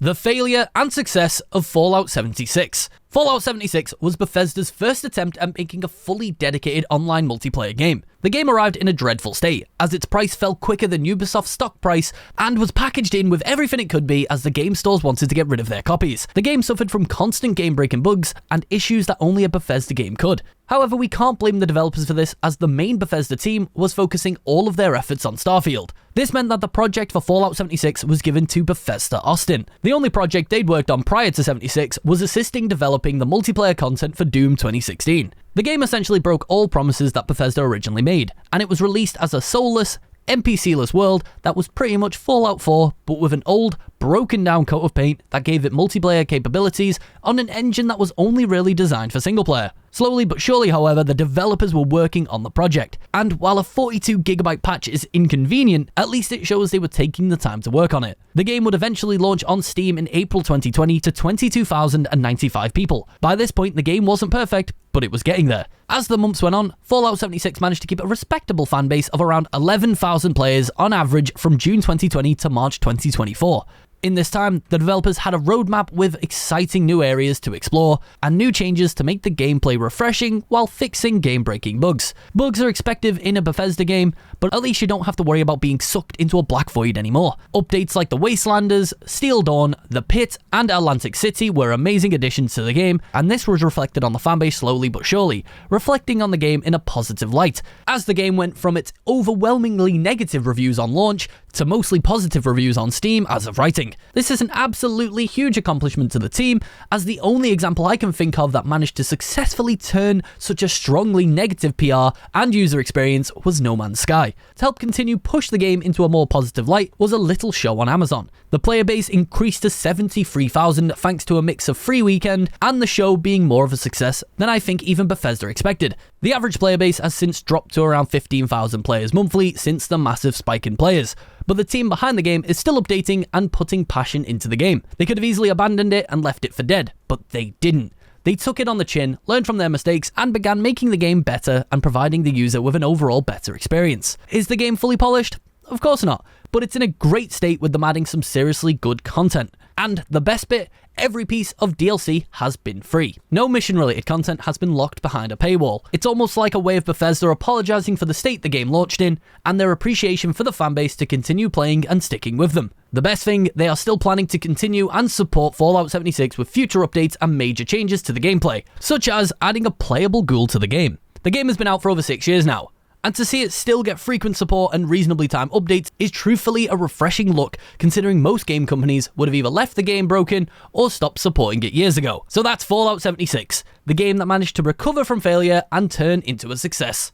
The failure and success of Fallout 76. Fallout 76 was Bethesda's first attempt at making a fully dedicated online multiplayer game. The game arrived in a dreadful state, as its price fell quicker than Ubisoft's stock price and was packaged in with everything it could be as the game stores wanted to get rid of their copies. The game suffered from constant game-breaking bugs and issues that only a Bethesda game could. However, we can't blame the developers for this, as the main Bethesda team was focusing all of their efforts on Starfield. This meant that the project for Fallout 76 was given to Bethesda Austin. The only project they'd worked on prior to 76 was assisting developing the multiplayer content for Doom 2016. The game essentially broke all promises that Bethesda originally made, and it was released as a soulless, NPC-less world that was pretty much Fallout 4, but with an old, broken down coat of paint that gave it multiplayer capabilities on an engine that was only really designed for single player. Slowly but surely, however, the developers were working on the project, and while a 42GB patch is inconvenient, at least it shows they were taking the time to work on it. The game would eventually launch on Steam in April 2020 to 22,095 people. By this point, the game wasn't perfect, but it was getting there. As the months went on, Fallout 76 managed to keep a respectable fan base of around 11,000 players on average from June 2020 to March 2024. In this time, the developers had a roadmap with exciting new areas to explore and new changes to make the gameplay refreshing while fixing game-breaking bugs. Bugs are expected in a Bethesda game, but at least you don't have to worry about being sucked into a black void anymore. Updates like the Wastelanders, Steel Dawn, The Pit, and Atlantic City were amazing additions to the game, and this was reflected on the fanbase slowly but surely, reflecting on the game in a positive light, as the game went from its overwhelmingly negative reviews on launch to mostly positive reviews on Steam as of writing. This is an absolutely huge accomplishment to the team, as the only example I can think of that managed to successfully turn such a strongly negative PR and user experience was No Man's Sky. To help continue push the game into a more positive light was a little show on Amazon. The player base increased to 73,000 thanks to a mix of free weekend and the show being more of a success than I think even Bethesda expected. The average player base has since dropped to around 15,000 players monthly since the massive spike in players. But the team behind the game is still updating and putting passion into the game. They could have easily abandoned it and left it for dead, but they didn't. They took it on the chin, learned from their mistakes, and began making the game better and providing the user with an overall better experience. Is the game fully polished? Of course not, but it's in a great state with them adding some seriously good content. And the best bit, every piece of DLC has been free. No mission-related content has been locked behind a paywall. It's almost like a way of Bethesda apologizing for the state the game launched in, and their appreciation for the fanbase to continue playing and sticking with them. The best thing, they are still planning to continue and support Fallout 76 with future updates and major changes to the gameplay, such as adding a playable ghoul to the game. The game has been out for over 6 years now, and to see it still get frequent support and reasonably timed updates is truthfully a refreshing look, considering most game companies would have either left the game broken or stopped supporting it years ago. So that's Fallout 76, the game that managed to recover from failure and turn into a success.